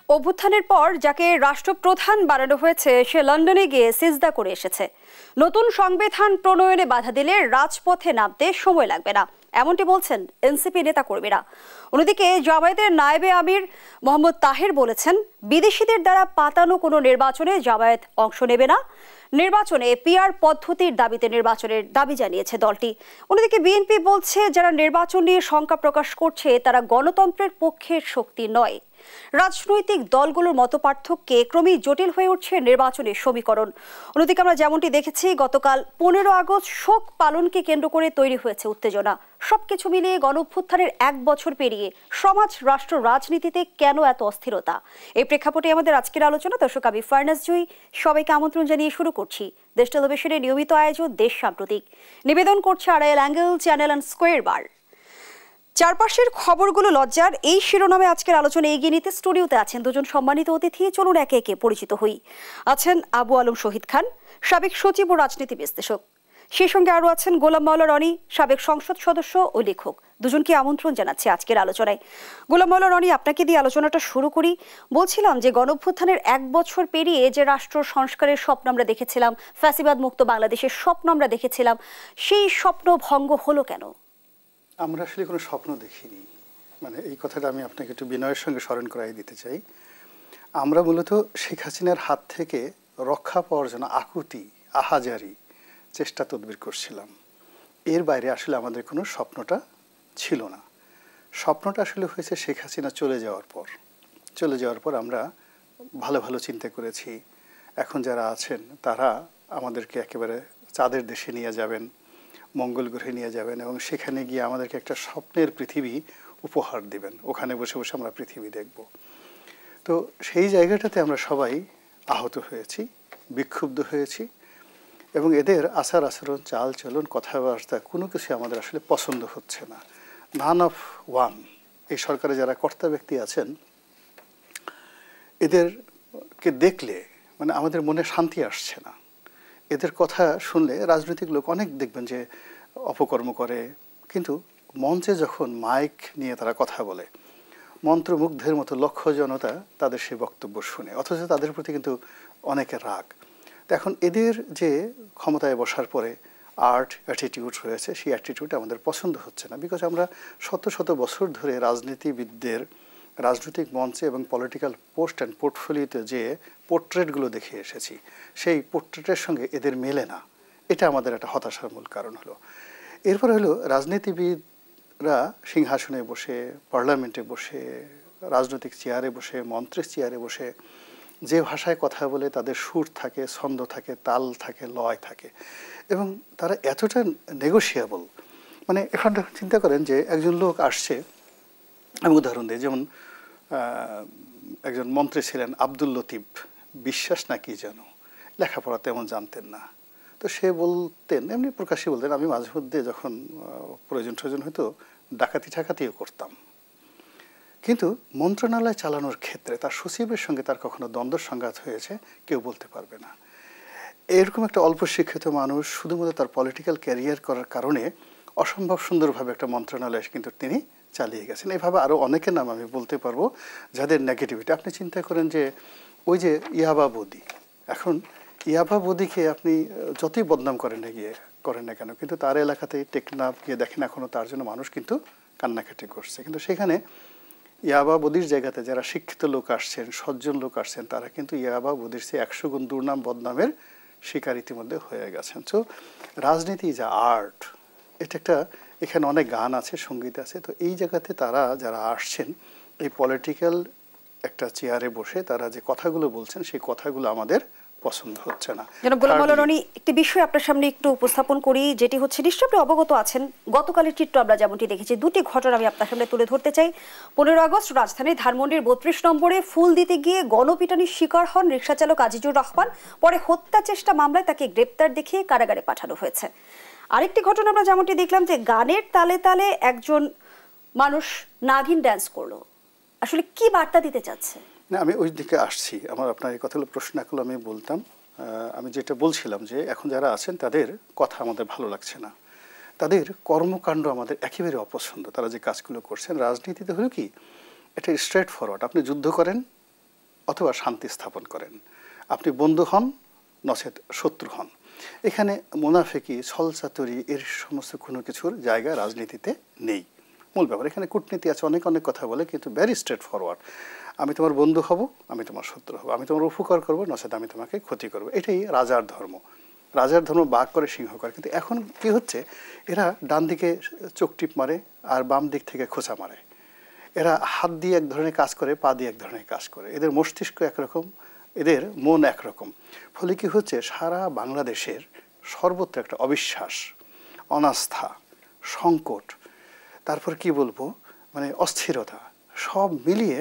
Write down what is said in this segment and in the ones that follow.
অভ্যুত্থানের পর যাকে রাষ্ট্রপ্রধান বানানো হয়েছে সে লন্ডনে গিয়ে সিজদা করে এসেছে। নতুন সংবিধান প্রণয়নে বাধা দিলে রাজপথে নামতে সময় লাগবে না, এমনটি বলছেন এনসিপি নেতাকর্মীরা। অন্যদিকে জামায়াতের নায়েবে আমির মোহাম্মদ তাহের বলেছেন, বিদেশিদের দ্বারা পাতানো কোনো নির্বাচনে জামায়াত অংশ নেবে না। নির্বাচনে পিআর পদ্ধতির দাবিতে নির্বাচনের দাবি জানিয়েছে দলটি। অন্যদিকে বিএনপি বলছে, যারা নির্বাচন নিয়ে শঙ্কা প্রকাশ করছে তারা গণতন্ত্রের পক্ষের শক্তি নয়। রাজনৈতিক দলগুলোর মতপার্থক্যে ক্রমেই জটিল হয়ে উঠছে নির্বাচনের সমীকরণ। অন্যদিকে আমরা যেমনটি দেখেছি, গতকাল 15 আগস্ট শোক পালনকে কেন্দ্র করে তৈরি হয়েছে উত্তেজনা। সবকিছু মিলিয়ে গণঅভ্যুত্থানের 1 বছর পেরিয়ে সমাজ রাষ্ট্র রাজনীতিতে কেন এত অস্থিরতা, এই প্রেক্ষাপটে আমাদের আজকের আলোচনা। দর্শক, আমি ফারনাজ জুই সবাইকে আমন্ত্রণ জানিয়ে শুরু করছি দেশ টেলিভিশনের নিয়মিত আয়োজন দেশ সাম্প্রতিক। নিবেদন করছে Arail angle channel and square বার। চারপাশের খবরগুলো লজ্জার, এই শিরোনামে আজকের আলোচনা এগিয়ে নিতে স্টুডিওতে আছেন দুজন সম্মানিত অতিথি। চলুন একে একে পরিচিত হই। আছেন আবু আলম শহীদ খান, সাবেক সচিব ও রাজনীতি বিশ্লেষক। সেই সঙ্গে আরও আছেন গোলাম মাওলা রনি, সাবেক সংসদ সদস্য ও লেখক। দুজনকে আমন্ত্রণ জানাচ্ছি আজকের আলোচনায়। গোলাম মাওলা রনি, আপনাকে দিয়ে আলোচনাটা শুরু করি। বলছিলাম যে গণঅভ্যুত্থানের 1 বছর পেরিয়ে যে রাষ্ট্র সংস্কারের স্বপ্ন আমরা দেখেছিলাম, ফ্যাসিবাদ মুক্ত বাংলাদেশের স্বপ্ন আমরা দেখেছিলাম, সেই স্বপ্ন ভঙ্গ হলো কেন? আমরা আসলে কোনো স্বপ্ন দেখিনি, মানে এই কথাটা আমি আপনাকে একটু বিনয়ের সঙ্গে স্মরণ করাই দিতে চাই। আমরা মূলত শেখ হাসিনার হাত থেকে রক্ষা পাওয়ার জন্য আকুতি আহাজারি চেষ্টা তদবির করছিলাম। এর বাইরে আসলে আমাদের কোনো স্বপ্নটা ছিল না। স্বপ্নটা আসলে হয়েছে শেখ হাসিনা চলে যাওয়ার পর আমরা ভালো ভালো চিন্তা করেছি, এখন যারা আছেন তারা আমাদেরকে একেবারে চাঁদের দেশে নিয়ে যাবেন, মঙ্গল গ্রহে নিয়ে যাবেন এবং সেখানে গিয়ে আমাদেরকে একটা স্বপ্নের পৃথিবী উপহার দিবেন, ওখানে বসে বসে আমরা পৃথিবী দেখব। তো সেই জায়গাটাতে আমরা সবাই আহত হয়েছি, বিক্ষুব্ধ হয়েছি এবং এদের আচার আচরণ, চাল চলন, কথাবার্তা কোনো কিছু আমাদের আসলে পছন্দ হচ্ছে না। নান অফ ওয়ান, এই সরকারে যারা কর্তা ব্যক্তি আছেন এদেরকে দেখলে মানে আমাদের মনে শান্তি আসছে না। এদের কথা শুনলে রাজনৈতিক লোক অনেক দেখবেন যে অপকর্ম করে, কিন্তু মঞ্চে যখন মাইক নিয়ে তারা কথা বলে মন্ত্রমুগ্ধের মতো লক্ষ জনতা তাদের সেই বক্তব্য শুনে, অথচ তাদের প্রতি কিন্তু অনেকের রাগ। এখন এদের যে ক্ষমতায় বসার পরে আর্ট অ্যাটিটিউড রয়েছে, সেই অ্যাটিটিউড আমাদের পছন্দ হচ্ছে না। বিকজ আমরা শত শত বছর ধরে রাজনীতিবিদদের রাজনৈতিক মঞ্চে এবং পলিটিক্যাল পোস্ট অ্যান্ড পোর্টফোলিওতে যে পোর্ট্রেটগুলো দেখে এসেছি, সেই পোর্ট্রেটের সঙ্গে এদের মেলে না। এটা আমাদের একটা হতাশার মূল কারণ হলো। এরপর হলো রাজনীতিবিদরা সিংহাসনে বসে, পার্লামেন্টে বসে, রাজনৈতিক চেয়ারে বসে, মন্ত্রীর চেয়ারে বসে যে ভাষায় কথা বলে তাদের সুর থাকে, ছন্দ থাকে, তাল থাকে, লয় থাকে এবং তারা এতটা নেগোশিয়েবল। মানে এখন চিন্তা করেন যে একজন লোক আসছে, আমি উদাহরণ দিই, যেমন একজন মন্ত্রী ছিলেন আব্দুল লতিফ বিশ্বাস নাকি যেন, লেখাপড়া তেমন জানতেন না। তো সে বলতেন, এমনি প্রকাশ্যে বলতেন, আমি মাঝে মধ্যে যখন প্রয়োজন হয়তো ডাকাতিও করতাম, কিন্তু মন্ত্রণালয় চালানোর ক্ষেত্রে তার সচিবের সঙ্গে তার কখনো দ্বন্দ্ব সংঘাত হয়েছে কেউ বলতে পারবে না। এরকম একটা অল্প শিক্ষিত মানুষ শুধুমাত্র তার পলিটিক্যাল ক্যারিয়ার করার কারণে অসম্ভব সুন্দরভাবে একটা মন্ত্রণালয় কিন্তু তিনি চালিয়ে গেছেন। এইভাবে আরও অনেকের নাম আমি বলতে পারবো যাদের নেগেটিভিটি। আপনি চিন্তা করেন যে ওই যে ইয়াবা বদি, এখন ইয়াবা বদিকে আপনি যতই বদনাম করেন না কেন, কিন্তু তার এলাকাতে টেকনাফ গিয়ে দেখেন এখনও তার জন্য মানুষ কিন্তু কান্নাকাটি করছে। কিন্তু সেখানে ইয়াবা বদির জায়গাতে যারা শিক্ষিত লোক আসছেন, সজ্জন লোক আসছেন, তারা কিন্তু ইয়াবা বদির চেয়ে 100 গুণ দুর্নাম বদনামের শিকার ইতিমধ্যে হয়ে গেছেন। সো রাজনীতি যা আর্ট, এটা একটা, এখানে অনেক গান আছে, সঙ্গীত আছে। তো এই জায়গাতে তারা যারা আসছেন এই পলিটিক্যাল একটা চেয়ারে বসে তারা যে কথাগুলো বলছেন সেই কথাগুলো আমাদের পছন্দ হচ্ছে না। গোলাম মাওলা রনি, একটি বিষয় আপনার সামনে একটু উপস্থাপন করি, যেটি হচ্ছে নিশ্চয়ই আপনি অবগত আছেন। গতকালের চিত্র আমরা যেমনটি দেখেছি, দুটি ঘটনা আমি আপনার সামনে তুলে ধরতে চাই। 15 আগস্ট রাজধানীর ধানমন্ডির 32 নম্বরে ফুল দিতে গিয়ে গণপিটানির শিকার হন রিকশা চালক আজিজুর রহমান। পরে হত্যা চেষ্টা মামলায় তাকে গ্রেপ্তার দেখিয়ে কারাগারে পাঠানো হয়েছে। আরেকটি ঘটনা আমরা যেমনটি দেখলাম যে গানের তালে তালে একজন মানুষ নাগিন ড্যান্স করলো। আসলে কি বার্তা দিতে চাচ্ছে? না, আমি ওই দিকে আসছি। আমার আপনার এই কথাগুলো প্রশ্ন করলে আমি বলতাম, আমি যেটা বলছিলাম যে এখন যারা আছেন তাদের কথা আমাদের ভালো লাগছে না, তাদের কর্মকাণ্ড আমাদের একেবারে অপছন্দ। তারা যে কাজগুলো করছেন রাজনীতিতে হলো কি, এটা স্ট্রেট ফরওয়ার্ড, আপনি যুদ্ধ করেন অথবা শান্তি স্থাপন করেন, আপনি বন্ধু হন নচেত শত্রু হন। এখানে মুনাফিকি ছলচাতুরি এর সমস্ত কোনো কিছুর জায়গা রাজনীতিতে নেই। মূল ব্যাপার এখানে কূটনীতি আছে, অনেক অনেক কথা বলে, কিন্তু ভেরি স্ট্রেট ফরওয়ার্ড। আমি তোমার বন্ধু হব, আমি তোমার শত্রু হব, আমি তোমার উপকার করবো নচেত আমি তোমাকে ক্ষতি করবো। এটাই রাজার ধর্ম। রাজার ধর্ম বাঘ করে সিংহ করে। কিন্তু এখন কি হচ্ছে, এরা ডান দিকে চোখ টিপ মারে আর বাম দিক থেকে খোঁচা মারে। এরা হাত দিয়ে এক ধরনের কাজ করে, পা দিয়ে এক ধরনের কাজ করে। এদের মস্তিষ্ক একরকম, এদের মন একরকম। ফলে কি হচ্ছে, সারা বাংলাদেশের সর্বত্র একটা অবিশ্বাস, অনাস্থা, সংকট, তারপর কি বলবো মানে অস্থিরতা, সব মিলিয়ে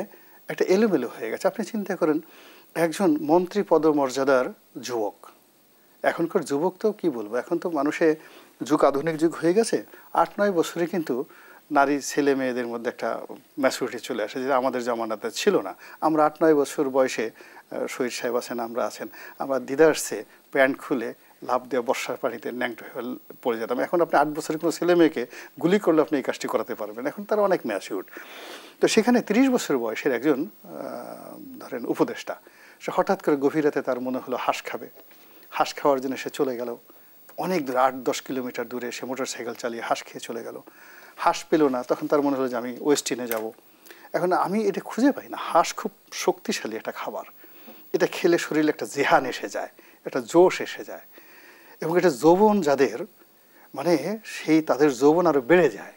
একটা এলোমেলো হয়ে গেছে। আপনি চিন্তা করেন, একজন মন্ত্রী পদমর্যাদার যুবক, এখনকার যুবক তো কি বলবো, এখন তো মানুষে যুগ আধুনিক যুগ হয়ে গেছে, 8-9 বছরে কিন্তু নারী ছেলে মেয়েদের মধ্যে একটা ম্যাচুরিটি চলে আসে, যেটা আমাদের জামানাতে ছিল না। আমরা 8-9 বছর বয়সে, শহীদ সাহেব আছেন, আমরা আছেন, আমরা দিদারসে প্যান্ট খুলে লাভ দেওয়া বর্ষার পানিতে ন্যাংটো হয়ে পড়ে যেতাম। এখন আপনি 8 বছরের কোনো ছেলে মেয়েকে গুলি করলে আপনি এই কাজটি করাতে পারবেন, এখন তারা অনেক ম্যাচিউর। তো সেখানে 30 বছর বয়সের একজন ধরেন উপদেষ্টা, সে হঠাৎ করে গভীর রাতে তার মনে হলো হাঁস খাবে। হাঁস খাওয়ার জন্য সে চলে গেল অনেক দূরে, 8-10 কিলোমিটার দূরে সে মোটর সাইকেল চালিয়ে হাঁস খেয়ে চলে গেল। হাঁস পেল না, তখন তার মনে হলো যে আমি ওয়েস্টিনে যাব। এখন আমি এটা খুঁজে পাই না। হাঁস খুব শক্তিশালী একটা খাবার, এটা খেলে শরীরে একটা জেহান এসে যায়, একটা জোশ এসে যায়, এবং এটা যৌবন যাদের, মানে সেই তাদের যৌবন আরও বেড়ে যায়।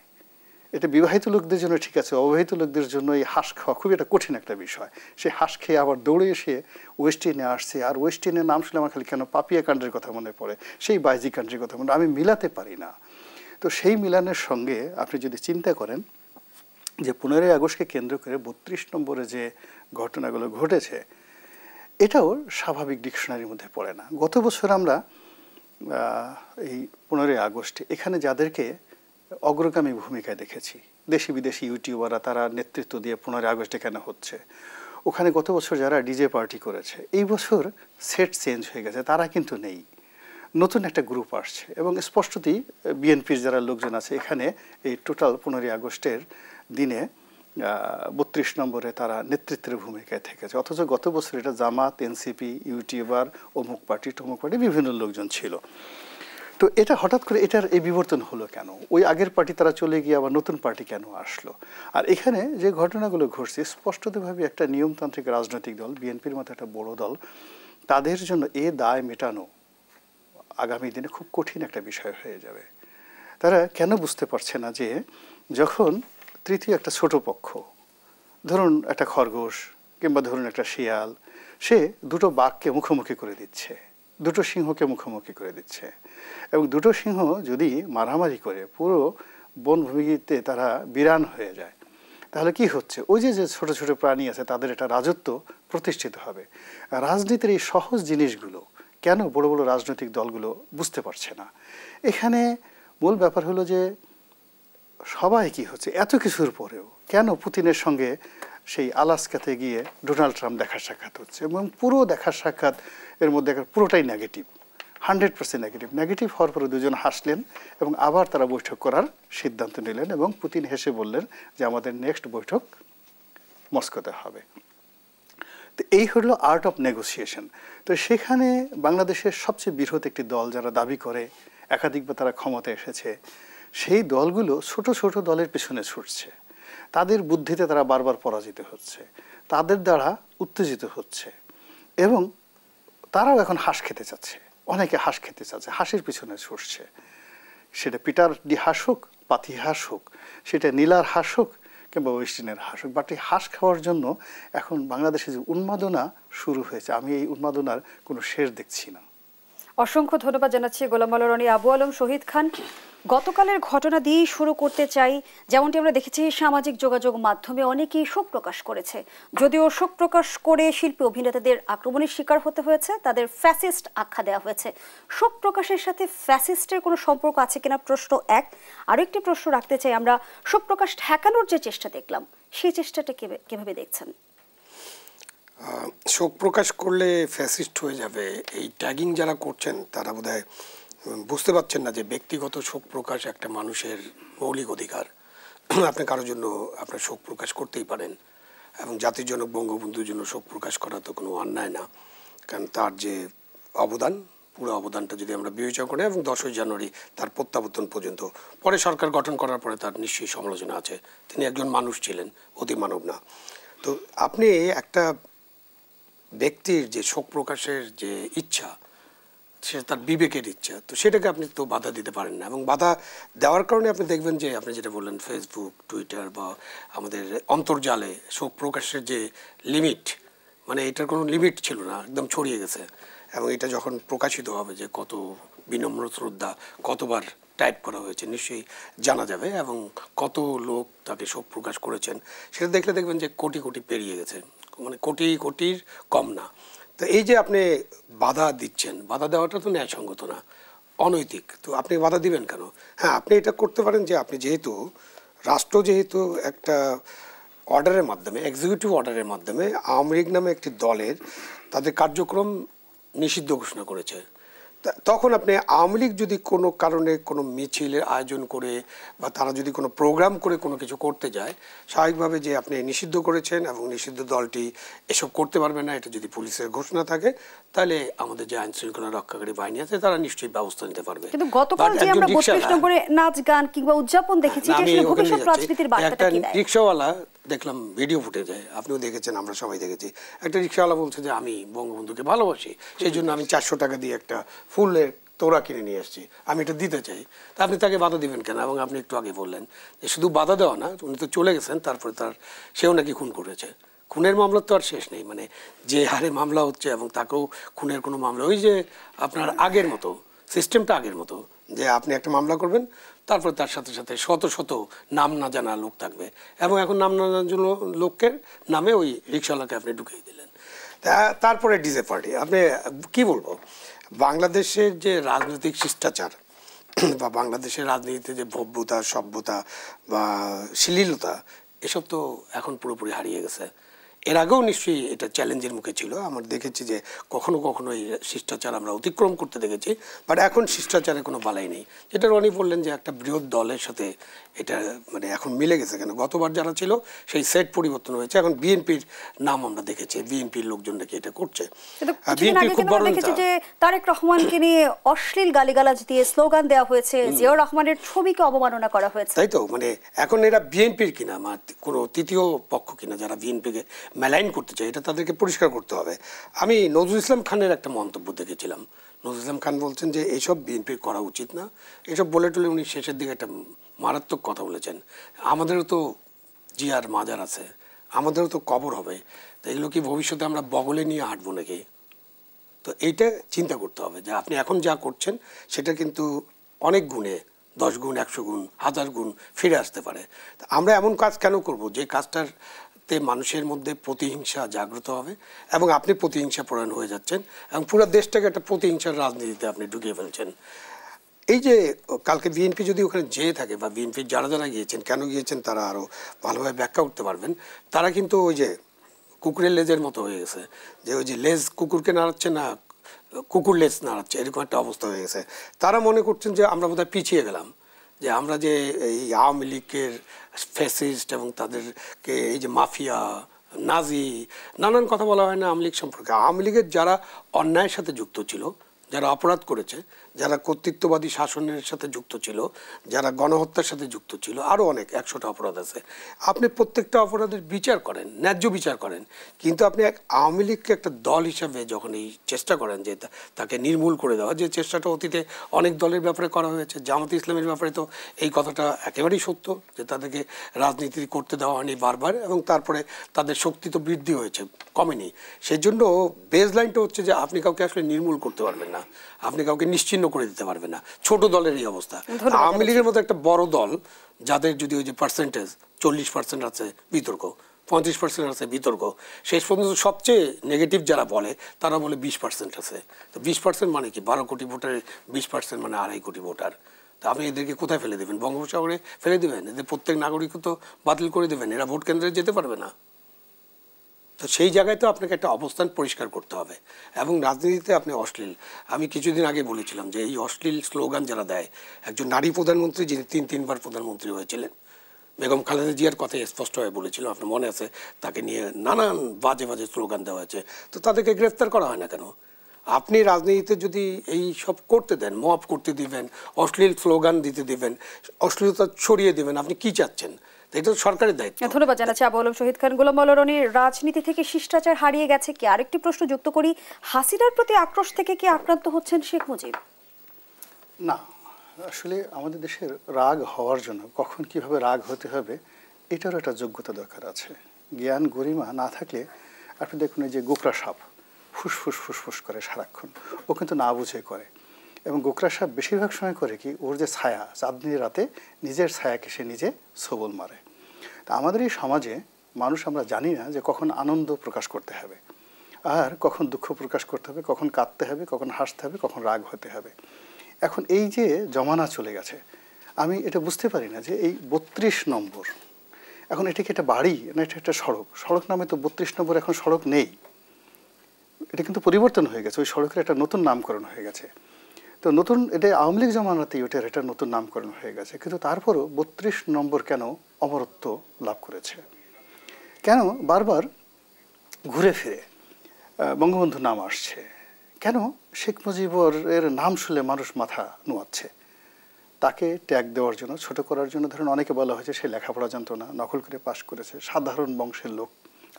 এটা বিবাহিত লোকদের জন্য ঠিক আছে, অবিবাহিত লোকদের জন্য এই হাঁস খাওয়া খুবই একটা কঠিন একটা বিষয়। সে হাঁস খেয়ে আবার দৌড়ে এসে ওয়েস্টিনে আসছে, আর ওয়েস্টিনের নাম শুনে আমার খালি কেন পাপিয়া কান্ট্রির কথা মনে পড়ে, সেই বাইজি কান্ট্রির কথা মনে, আমি মিলাতে পারি না। তো সেই মিলানের সঙ্গে আপনি যদি চিন্তা করেন যে 15ই আগস্টকে কেন্দ্র করে 32 নম্বরে যে ঘটনাগুলো ঘটেছে, এটাও স্বাভাবিক ডিকশনারির মধ্যে পড়ে না। গত বছর আমরা এই 15ই আগস্টে এখানে যাদেরকে অগ্রগামী ভূমিকায় দেখেছি, দেশি বিদেশি ইউটিউবাররা, তারা নেতৃত্ব দিয়ে 15ই আগস্ট এখানে হচ্ছে, ওখানে গত বছর যারা ডিজে পার্টি করেছে, এই বছর সেট চেঞ্জ হয়ে গেছে, তারা কিন্তু নেই, নতুন একটা গ্রুপ আসছে। এবং স্পষ্টতই বিএনপির যারা লোকজন আছে এখানে এই টোটাল 15ই আগস্টের দিনে 32 নম্বরে তারা নেতৃত্বের ভূমিকায় থেকেছে। অথচ গত বছর এটা জামাত, এনসিপি, ইউটিউবার, অমুক পার্টি টমুক পার্টি বিভিন্ন লোকজন ছিল। তো এটা হঠাৎ করে এটার এই বিবর্তন হলো কেন? ওই আগের পার্টি তারা চলে গিয়ে আবার নতুন পার্টি কেন আসলো? আর এখানে যে ঘটনাগুলো ঘটছে, স্পষ্টতভাবে একটা নিয়মতান্ত্রিক রাজনৈতিক দল, বিএনপির মতো একটা বড় দল, তাদের জন্য এ দায় মেটানো আগামী দিনে খুব কঠিন একটা বিষয় হয়ে যাবে। তারা কেন বুঝতে পারছে না যে যখন তৃতীয় একটা ছোট পক্ষ, ধরুন একটা খরগোশ কিংবা ধরুন একটা শিয়াল, সে দুটো বাঘকে মুখোমুখি করে দিচ্ছে, দুটো সিংহকে মুখোমুখি করে দিচ্ছে, এবং দুটো সিংহ যদি মারামারি করে পুরো বনভূমিতে তারা বিরান হয়ে যায়, তাহলে কি হচ্ছে, ওই যে যে ছোট ছোট প্রাণী আছে তাদের একটা রাজত্ব প্রতিষ্ঠিত হবে। রাজনীতির এই সহজ জিনিসগুলো কেন বড় বড় রাজনৈতিক দলগুলো বুঝতে পারছে না? এখানে মূল ব্যাপার হলো যে সবাই কি হচ্ছে, এত কিছুর পরেও কেন পুতিনের সঙ্গে সেই আলাস্কাতে গিয়ে ডোনাল্ড ট্রাম্প দেখা সাক্ষাৎ হচ্ছে, এবং পুরো দেখা সাক্ষাৎ এর মধ্যে পুরোটাই নেগেটিভ, 100% নেগেটিভ। নেগেটিভ হওয়ার পরে দুজন হাসলেন এবং আবার তারা বৈঠক করার সিদ্ধান্ত নিলেন, এবং পুতিন হেসে বললেন যে আমাদের নেক্সট বৈঠক মস্কোতে হবে। তো এই হলো আর্ট অফ নেগোসিয়েশন। তো সেখানে বাংলাদেশের সবচেয়ে বৃহৎ একটি দল যারা দাবি করে একাধিকবার তারা ক্ষমতা এসেছে, সেই দলগুলো ছোট ছোট দলের পেছনে ছুটছে, তাদের বুদ্ধিতে তারা বারবার পরাজিত হচ্ছে, তাদের দ্বারা উত্তেজিত হচ্ছে, এবং তারাও এখন হাঁস খেতে চাচ্ছে, অনেকে হাঁস খেতে চাচ্ছে, হাঁসের পিছনে ছুটছে। সেটা পিটার ডি হাঁস হোক, পাতি হাঁস হোক, সেটা নীলার হাঁস হোক কিংবা ওয়েস্টিনের হাঁস হোক, বাট এই হাঁস খাওয়ার জন্য এখন বাংলাদেশে যে উন্মাদনা শুরু হয়েছে, আমি এই উন্মাদনার কোনো শেষ দেখছি না। অসংখ্য ধন্যবাদ জানাচ্ছি গোলাম মাওলা রনি, আবু আলম, শহীদ খান। গতকালের ঘটনা দিয়েই শুরু করতে চাই। যেমনটি আমরা দেখেছি সামাজিক যোগাযোগ মাধ্যমে অনেকেই শোক প্রকাশ করেছে, যদিও শোক প্রকাশ করে শিল্পী অভিনেতাদের আক্রমণের শিকার হতে হয়েছে, তাদের ফ্যাসিস্ট আখ্যা দেওয়া হয়েছে। শোক প্রকাশের সাথে ফ্যাসিস্টের কোনো সম্পর্ক আছে কিনা প্রশ্ন এক। আরও একটি প্রশ্ন রাখতে চাই, আমরা শোক প্রকাশ ঠেকানোর যে চেষ্টা দেখলাম, সেই চেষ্টাটা কিভাবে দেখছেন? শোক প্রকাশ করলে ফ্যাসিস্ট হয়ে যাবে, এই ট্যাগিং যারা করছেন তারা বোধহয় বুঝতে পারছেন না যে ব্যক্তিগত শোক প্রকাশ একটা মানুষের মৌলিক অধিকার। আপনি কারোর জন্য আপনার শোক প্রকাশ করতেই পারেন, এবং জাতির জনক বঙ্গবন্ধুর জন্য শোক প্রকাশ করা তো কোনো অন্যায় না, কারণ তার যে অবদান, পুরো অবদানটা যদি আমরা বিবেচনা করি, এবং 10ই জানুয়ারি তার প্রত্যাবর্তন পর্যন্ত, পরে সরকার গঠন করার পরে তার নিশ্চয়ই সমালোচনা আছে, তিনি একজন মানুষ ছিলেন, অতি মানব না। তো আপনি একটা ব্যক্তির যে শোক প্রকাশের যে ইচ্ছা, সে তার বিবেকের ইচ্ছা, তো সেটাকে আপনি তো বাধা দিতে পারেন না, এবং বাধা দেওয়ার কারণে আপনি দেখবেন যে আপনি যেটা বললেন ফেসবুক, টুইটার বা আমাদের অন্তর্জালে শোক প্রকাশের যে লিমিট, মানে এটার কোনো লিমিট ছিল না, একদম ছড়িয়ে গেছে। এবং এটা যখন প্রকাশিত হবে যে কত বিনম্র শ্রদ্ধা, কতবার টাইপ করা হয়েছে নিশ্চয়ই জানা যাবে, এবং কত লোক তাকে শোক প্রকাশ করেছেন সেটা দেখলে দেখবেন যে কোটি কোটি পেরিয়ে গেছে, মানে কোটি কোটির কম না। তো এই যে আপনি বাধা দিচ্ছেন, বাধা দেওয়াটা তো ন্যায়সঙ্গত না, অনৈতিক। তো আপনি বাধা দিবেন কেন? হ্যাঁ, আপনি এটা করতে পারেন যে আপনি যেহেতু রাষ্ট্র যেহেতু একটা অর্ডারের মাধ্যমে, এক্সিকিউটিভ অর্ডারের মাধ্যমে আওয়ামী লীগ নামে একটি দলের তাদের কার্যক্রম নিষিদ্ধ ঘোষণা করেছে, তখন আপনি আওয়ামী লীগ যদি কোনো কারণে কোনো মিছিলের আয়োজন করে বা তারা যদি কোনো প্রোগ্রাম করে কোনো কিছু করতে যায়, স্বাভাবিকভাবে যে আপনি নিষিদ্ধ করেছেন এবং নিষিদ্ধ দলটি এসব করতে পারবে না, এটা যদি পুলিশের ঘোষণা থাকে, তাহলে আমাদের যে আইন শৃঙ্খলা রক্ষাকারী বাহিনী আছে তারা নিশ্চয়ই ব্যবস্থা নিতে পারবে। কিন্তু গতকাল যে আমরা 32 নম্বরে নাচ গান কিংবা উদযাপন দেখেছি, এটা আসলে ভবিষ্যৎ রাজনীতির বার্তাটা কি দেয়? রিকশাওয়ালা দেখলাম ভিডিও ফুটেজে, আপনিও দেখেছেন, আমরা সবাই দেখেছি, একটা রিকশাওয়ালা বলছে যে আমি বঙ্গবন্ধুকে ভালোবাসি, সেই জন্য আমি 400 টাকা দিয়ে একটা ফুলের তোড়া কিনে নিয়ে আসছি, আমি এটা দিতে চাই। তা আপনি তাকে বাধা দিবেন কেন? এবং আপনি একটু আগে বললেন যে শুধু বাধা দেওয়া না, উনি তো চলে গেছেন, তারপরে সেও নাকি খুন করেছে। খুনের মামলা তো আর শেষ নেই, মানে যে হারে মামলা হচ্ছে, এবং তাকেও খুনের কোনো মামলা, ওই যে আপনার আগের মতো সিস্টেমটা, আগের মতো যে আপনি একটা মামলা করবেন, তারপরে তার সাথে সাথে শত শত নাম না জানা লোক থাকবে, এবং এখন নাম না জানা লোকের নামে ওই রিকশাওয়ালাকে আপনি ঢুকিয়ে দিলেন। তারপরে ডিজে পার্টি, আপনি কি বলবো, বাংলাদেশের যে রাজনৈতিক শিষ্টাচার বা বাংলাদেশের রাজনীতিতে যে ভব্যতা, সভ্যতা বা শ্লীলতা, এসব তো এখন পুরোপুরি হারিয়ে গেছে। এর আগেও নিশ্চয়ই এটা চ্যালেঞ্জের মুখে ছিল, আমরা দেখেছি যে কখনো কখনো এই শিষ্টাচার আমরা অতিক্রম করতে দেখেছি, বাট এখন শিষ্টাচারে কোনো বালাই নেই। যেটা রনি বললেন যে একটা বৃহৎ দলের সাথে এটা মানে এখন মিলে গেছে কেন, গতবার যারা ছিল সেই সেট পরিবর্তন হয়েছে, এখন বিএনপির নাম আমরা দেখেছি, বিএনপির লোকজন নাকি এটা করছে। বিএনপি খুব বড় দেখেছি যে তারেক রহমানকে নিয়ে অশ্লীল গালিগালাজ দিয়ে স্লোগান দেওয়া হয়েছে, জিয়াউর রহমানের ছবিকে অবমাননা করা হয়েছে। তাই তো, মানে এখন এরা বিএনপির কিনা, কোনো তৃতীয় পক্ষ কিনা যারা বিএনপিকে মেলাইন করতে চায়, এটা তাদেরকে পরিষ্কার করতে হবে। আমি নজরুল ইসলাম খানের একটা মন্তব্য দেখেছিলাম, নজরুল ইসলাম খান বলছেন যে এইসব বিএনপির করা উচিত না, এসব বলে টলে উনি শেষের দিকে একটা মারাত্মক কথা বলেছেন, আমাদেরও তো জিয়ার মাজার আছে, আমাদেরও তো কবর হবে, তো এগুলো কি ভবিষ্যতে আমরা বগলে নিয়ে হাঁটবো নাকি? তো এইটা চিন্তা করতে হবে যে আপনি এখন যা করছেন সেটা কিন্তু অনেক গুণে 10 গুণ, 100 গুণ, 1000 গুণ ফিরে আসতে পারে। আমরা এমন কাজ কেন করব যে কাজটাতে মানুষের মধ্যে প্রতিহিংসা জাগ্রত হবে, এবং আপনি প্রতিহিংসা পরায়ণ হয়ে যাচ্ছেন, এবং পুরো দেশটাকে একটা প্রতিহিংসার রাজনীতিতে আপনি ঢুকিয়ে ফেলছেন। এই যে কালকে বিএনপি যদি ওখানে যেয়ে থাকে, বা বিএনপির যারা যারা গিয়েছেন, কেন গিয়েছেন তারা আরও ভালোভাবে ব্যাখ্যা করতে পারবেন, তারা কিন্তু ওই যে কুকুরের লেজের মতো হয়ে গেছে, যে ওই যে লেজ কুকুরকে নাড়াচ্ছে না, কুকুর লেজ নাড়াচ্ছে, এরকম একটা অবস্থা হয়ে গেছে। তারা মনে করছেন যে আমরা বোধহয় পিছিয়ে গেলাম, যে আমরা যে এই আওয়ামী লীগের ফ্যাসিস্ট এবং তাদেরকে এই যে মাফিয়া, নাজি, নানান কথা বলা হয় না আওয়ামী লীগ সম্পর্কে। আওয়ামী লীগের যারা অন্যায়ের সাথে যুক্ত ছিল, যারা অপরাধ করেছে, যারা কর্তৃত্ববাদী শাসনের সাথে যুক্ত ছিল, যারা গণহত্যার সাথে যুক্ত ছিল, আরও অনেক 100টা অপরাধ আছে, আপনি প্রত্যেকটা অপরাধের বিচার করেন, ন্যায্য বিচার করেন। কিন্তু আপনি এক আওয়ামী লীগকে একটা দল হিসাবে যখন এই চেষ্টা করেন যে তাকে নির্মূল করে দেওয়া, যে চেষ্টাটা অতীতে অনেক দলের ব্যাপারে করা হয়েছে, জামাত ইসলামের ব্যাপারে তো এই কথাটা একেবারেই সত্য যে তাদেরকে রাজনীতি করতে দেওয়া হয়নি বারবার, এবং তারপরে তাদের শক্তি তো বৃদ্ধি হয়েছে, কমেনি। সেই জন্য বেস লাইনটা হচ্ছে যে আপনি কাউকে আসলে নির্মূল করতে পারবেন না, আপনি কাউকে নিশ্চিহ্ন করে দিতে পারবে না। ছোট দলের এই অবস্থা। আওয়ামী লীগের মতো একটা বড় দল, যাদের যদি ওই যে পার্সেন্টেজ 40% আছে বিতর্ক, 35% আছে বিতর্ক, শেষ পর্যন্ত সবচেয়ে নেগেটিভ যারা বলে তারা বলে 20% আছে। তো 20% মানে কি? 12 কোটি ভোটারের 20% মানে 2.5 কোটি ভোটার। তা আপনি এদেরকে কোথায় ফেলে দেবেন? বঙ্গোপসাগরে ফেলে দেবেন? এদের প্রত্যেক নাগরিকত্ব বাতিল করে দেবেন? এরা ভোট কেন্দ্রে যেতে পারবে না। তো সেই জায়গায় তো আপনাকে একটা অবস্থান পরিষ্কার করতে হবে। এবং রাজনীতিতে আপনি অশ্লীল, আমি কিছুদিন আগে বলেছিলাম যে এই অশ্লীল স্লোগান যারা দেয়, একজন নারী প্রধানমন্ত্রী যিনি 3 বার প্রধানমন্ত্রী হয়েছিলেন, বেগম খালেদা জিয়ার কথাই স্পষ্ট হয়ে বলেছিল, আপনার মনে আছে, তাকে নিয়ে নানান বাজে বাজে স্লোগান দেওয়া হয়েছে, তো তাদেরকে গ্রেফতার করা হয় না কেন? আপনি রাজনীতিতে যদি এই সব করতে দেন, মব করতে দিবেন, অশ্লীল স্লোগান দিতে দিবেন, অশ্লীলতা ছড়িয়ে দিবেন, আপনি কি চাচ্ছেন? এটা তো সরকারের দায়িত্ব। ধন্যবাদ জানাচ্ছি আবু আলম শহীদ খান। গোলাম মাওলা রনি, রাজনীতি থেকে শিষ্টাচার হারিয়ে গেছে কি? আরেকটি প্রশ্ন যুক্ত করি, হাসিনার প্রতি আক্রোশ থেকে কি আক্রান্ত হচ্ছেন শেখ মুজিব? না, আসলে আমাদের দেশের রাগ হওয়ার জন্য কখন কিভাবে রাগ হতে হবে এটারও একটা যোগ্যতা দরকার আছে। জ্ঞান গরিমা না থাকলে আপনি দেখুন, এই যে গোকরা সাপ ফুসফুস ফুসফুস করে সারাক্ষণ, ও কিন্তু না বুঝে করে। এবং গোকরা সাপ বেশিরভাগ সময় করে কি, ওর যে ছায়া, চাঁদনি রাতে নিজের ছায়াকে সে নিজে সবল মারে। তা আমাদের এই সমাজে মানুষ আমরা জানি না যে কখন আনন্দ প্রকাশ করতে হবে আর কখন দুঃখ প্রকাশ করতে হবে, কখন কাঁদতে হবে, কখন হাসতে হবে, কখন রাগ হতে হবে। এখন এই যে জমানা চলে গেছে, আমি এটা বুঝতে পারি না যে এই 32 নম্বর, এখন এটা কি একটা বাড়ি না এটা একটা সড়ক? সড়ক নামে তো 32 নম্বর এখন সড়ক নেই, এটা কিন্তু পরিবর্তন হয়ে গেছে, ওই সড়কের একটা নতুন নামকরণ হয়ে গেছে। তো নতুন, এটা আওয়ামী লীগ জমানাতেই ওটার একটা নতুন নামকরণ হয়ে গেছে, কিন্তু তারপরও 32 নম্বর কেন অমরত্ব লাভ করেছে? কেন বারবার ঘুরে ফিরে বঙ্গবন্ধুর নাম আসছে? কেন শেখ মুজিবের নাম শুনলে মানুষ মাথা নোয়াচ্ছে? তাকে ট্যাগ দেওয়ার জন্য, ছোট করার জন্য। ধরুন অনেকে বলা হয়েছে সে লেখাপড়া জানতো না, নকল করে পাশ করেছে, সাধারণ বংশের লোক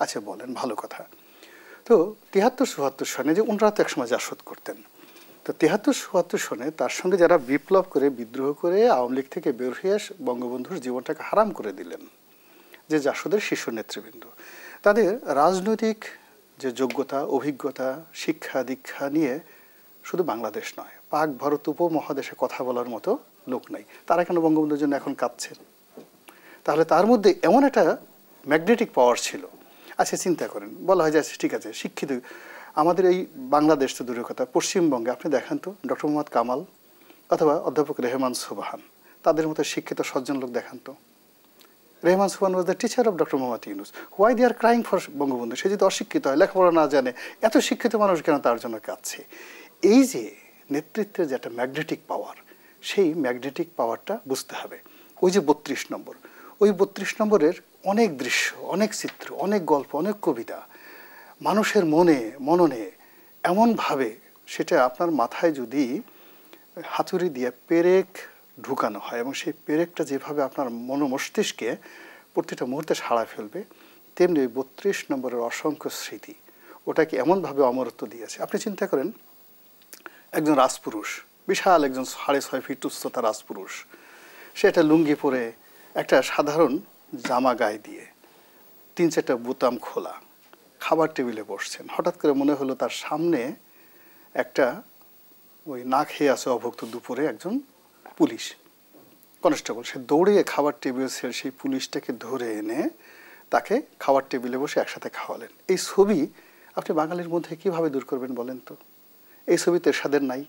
আছে, বলেন, ভালো কথা। তো 73-74 সনে যে ওনারা তো একসময় জাসদ করতেন, তো 73-74 সনে তার সঙ্গে যারা বিপ্লব করে বিদ্রোহ করে আওয়ামী লীগ থেকে বের হয়ে বঙ্গবন্ধুর জীবনটাকে হারাম করে দিলেন, যে জাসদের শীর্ষ নেতৃবৃন্দ, তাদের রাজনৈতিক যে যোগ্যতা, অভিজ্ঞতা, শিক্ষা দীক্ষা নিয়ে শুধু বাংলাদেশ নয়, পাক ভারত উপমহাদেশে কথা বলার মতো লোক নাই। তারা কেন বঙ্গবন্ধুর জন্য এখন কাঁদছেন? তাহলে তার মধ্যে এমন একটা ম্যাগনেটিক পাওয়ার ছিল। আচ্ছা চিন্তা করেন, বলা হয় যে ঠিক আছে শিক্ষিত, আমাদের এই বাংলাদেশ তো দূরের কথা, পশ্চিমবঙ্গে আপনি দেখেন তো ডক্টর মোহাম্মদ কামাল অথবা অধ্যাপক রেহমান সুবহান, তাদের মতো শিক্ষিত সজ্জন লোক দেখান তো। Rehman Subhan was the teacher of doctor Mohammad Yunus. Why they are crying for Bangabandhu? সে যদি অশিক্ষিত হয়, লেখাপড়া না জানে, এত শিক্ষিত মানুষ কেন তার জন্য কাঁদছে? এই যে নেতৃত্বের যে একটা ম্যাগনেটিক পাওয়ার, সেই ম্যাগনেটিক পাওয়ারটা বুঝতে হবে। ওই যে 32 নম্বর, ওই 32 নম্বরের অনেক দৃশ্য, অনেক চিত্র, অনেক গল্প, অনেক কবিতা মানুষের মনে মননে এমনভাবে, সেটা আপনার মাথায় যদি হাতুড়ি দিয়ে পেরেক ঢুকানো হয় এবং সেই পেরেকটা যেভাবে আপনার মস্তিষ্কে প্রতিটা মুহূর্তে সাড়া ফেলবে, তেমনি ওই 32 নম্বরের অসংখ্য স্মৃতি ওটাকে এমনভাবে অমরত্ব দিয়েছে। আপনি চিন্তা করেন, একজন রাজপুরুষ, বিশাল একজন 6.5 ফিট উচ্চতা রাজপুরুষ, সে একটা লুঙ্গি পরে, একটা সাধারণ জামা গায়ে দিয়ে, 3-4টা বোতাম খোলা, খাবার টেবিলে বসছেন। হঠাৎ করে মনে হলো তার সামনে একটা ওই না খেয়ে আছে অভুক্ত দুপুরে একজন পুলিশ কনস্টেবল, সে দৌড়িয়ে খাবার টেবিলে সেই পুলিশটাকে ধরে এনে তাকে খাবার টেবিলে বসে একসাথে খাওয়ালেন। এই ছবি আপনি বাঙালির মধ্যে কিভাবে দূর করবেন বলেন তো? এই ছবি তো এরশাদের নাই,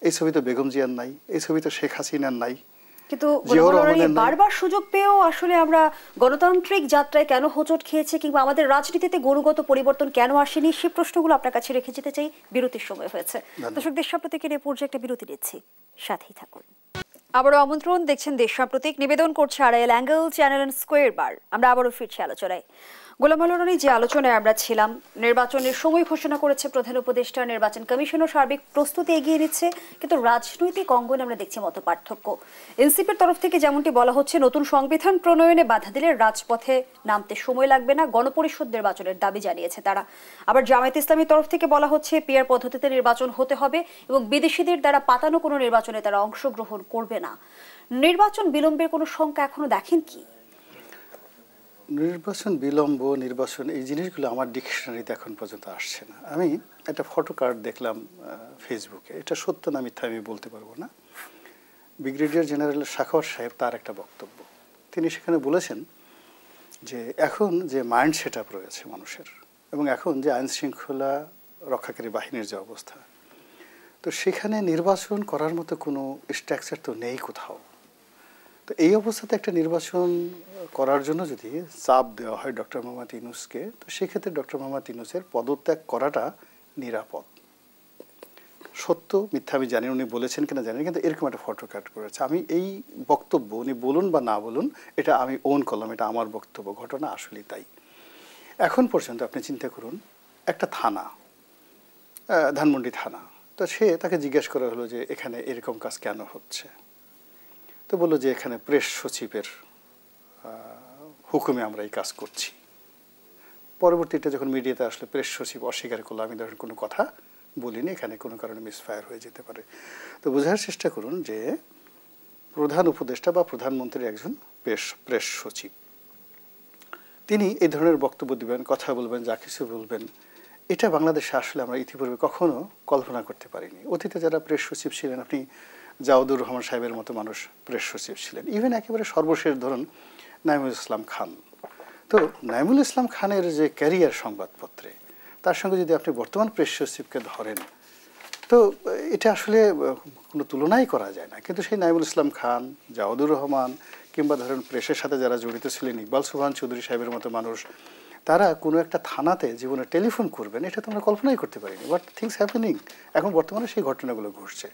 এই ছবি তো বেগম জিয়ার নাই, এই ছবি তো শেখ হাসিনার নাই। কিন্তু বারবার সুযোগ পেয়েও আসলে আমরা গণতান্ত্রিক যাত্রায় কেন হোঁচট খেয়েছে, কিংবা আমাদের রাজনীতিতে গুণগত পরিবর্তন কেন আসেনি, সেই প্রশ্নগুলো আপনার কাছে রেখে যেতে চাই। বিরতির সময় হয়েছে। দর্শক, দেশ সাম্প্রতিকের এই পর্যায়ে একটা বিরতি নিচ্ছি, সাথেই থাকুন। আবারও আমন্ত্রণ, দেখছেন দেশ সাম্প্রতিক, নিবেদন করছে Arail angle channel and square বার। আমরা আবারও ফিরছি আলোচনায়। গোলাম মাওলা রনি, যে আলোচনায় আমরা ছিলাম, নির্বাচনের সময় ঘোষণা করেছে প্রধান উপদেষ্টা, নির্বাচন কমিশনও সার্বিক প্রস্তুতি এগিয়ে নিচ্ছে, কিন্তু রাজনৈতিক অঙ্গনে আমরা দেখছি মত পার্থক্য। এনসিপির তরফ থেকে যেমনটি বলা হচ্ছে, নতুন সংবিধান প্রণয়নে বাধা দিলে রাজপথে নামতে সময় লাগবে না, গণপরিষদ নির্বাচনের দাবি জানিয়েছে তারা। আবার জামায়াত ইসলামীর তরফ থেকে বলা হচ্ছে পিআর পদ্ধতিতে নির্বাচন হতে হবে এবং বিদেশিদের দ্বারা পাতানো কোনো নির্বাচনে তারা অংশগ্রহণ করবে না। নির্বাচন বিলম্বের কোনো শঙ্কা এখনো দেখেন কি? নির্বাচন বিলম্ব, নির্বাচন, এই জিনিসগুলো আমার ডিকশনারিতে এখন পর্যন্ত আসছে না। আমি একটা ফটো কার্ড দেখলাম ফেসবুকে, এটা সত্য না মিথ্যা আমি বলতে পারবো না। ব্রিগেডিয়ার জেনারেল সাখাওয়াত সাহেব, তার একটা বক্তব্য, তিনি সেখানে বলেছেন যে এখন যে মাইন্ড সেট আপ রয়েছে মানুষের, এবং এখন যে আইন শৃঙ্খলা রক্ষাকারী বাহিনীর যে অবস্থা, তো সেখানে নির্বাচন করার মতো কোনো স্ট্রাকচার তো নেই কোথাও। তো এই অবস্থাতে একটা নির্বাচন করার জন্য যদি চাপ দেওয়া হয় ডক্টর মোহাম্মদ ইউনূসকে, তো সেক্ষেত্রে ডক্টর মোহাম্মদ ইউনূসের পদত্যাগ করাটা নিরাপদ। সত্য মিথ্যা আমি জানি, উনি বলেছেন কিনা জানি, কিন্তু এরকম একটা ফটো কাট করেছে। আমি এই বক্তব্য উনি বলুন বা না বলুন, এটা আমি ওন করলাম, এটা আমার বক্তব্য, ঘটনা আসলেই তাই। এখন পর্যন্ত আপনি চিন্তা করুন, একটা থানা, ধানমন্ডি থানা, তো তাকে জিজ্ঞেস করা হলো যে এখানে এরকম কাজ কেন হচ্ছে, তো বললো যে এখানে প্রেস সচিবের হুকুমে আমরা এই কাজ করছি। পরবর্তীতে যখন মিডিয়াতে আসলে প্রেস সচিব অস্বীকার করলো, আমি ধরেন কোনো কথা বলিনি, এখানে কোনো কারণে মিসফায়ার হয়ে যেতে পারে। তো বোঝার চেষ্টা করুন যে প্রধান উপদেষ্টা বা প্রধানমন্ত্রীর একজন প্রেস সচিব, তিনি এই ধরনের বক্তব্য দিবেন, কথা বলবেন, যা কিছু বলবেন, এটা বাংলাদেশে আসলে আমরা ইতিপূর্বে কখনো কল্পনা করতে পারিনি। অতীতে যারা প্রেস সচিব ছিলেন, আপনি জাওদুর রহমান সাহেবের মতো মানুষ প্রেস সচিব ছিলেন, ইভেন একেবারে সর্বশেষ ধরুন নাইমুল ইসলাম খান। তো নাইমুল ইসলাম খানের যে ক্যারিয়ার সংবাদপত্রে, তার সঙ্গে যদি আপনি বর্তমান প্রেস সচিবকে ধরেন, তো এটা আসলে কোনো তুলনাই করা যায় না। কিন্তু সেই নাইমুল ইসলাম খান, জাওদুর রহমান, কিংবা ধরেন প্রেসের সাথে যারা জড়িত ছিলেন, ইকবাল সুবহান চৌধুরী সাহেবের মতো মানুষ, তারা কোনো একটা থানাতে জীবনে টেলিফোন করবেন, এটা তো আমরা কল্পনাই করতে পারিনি। বাট থিংস হ্যাপেনিং, এখন বর্তমানে সেই ঘটনাগুলো ঘটছে।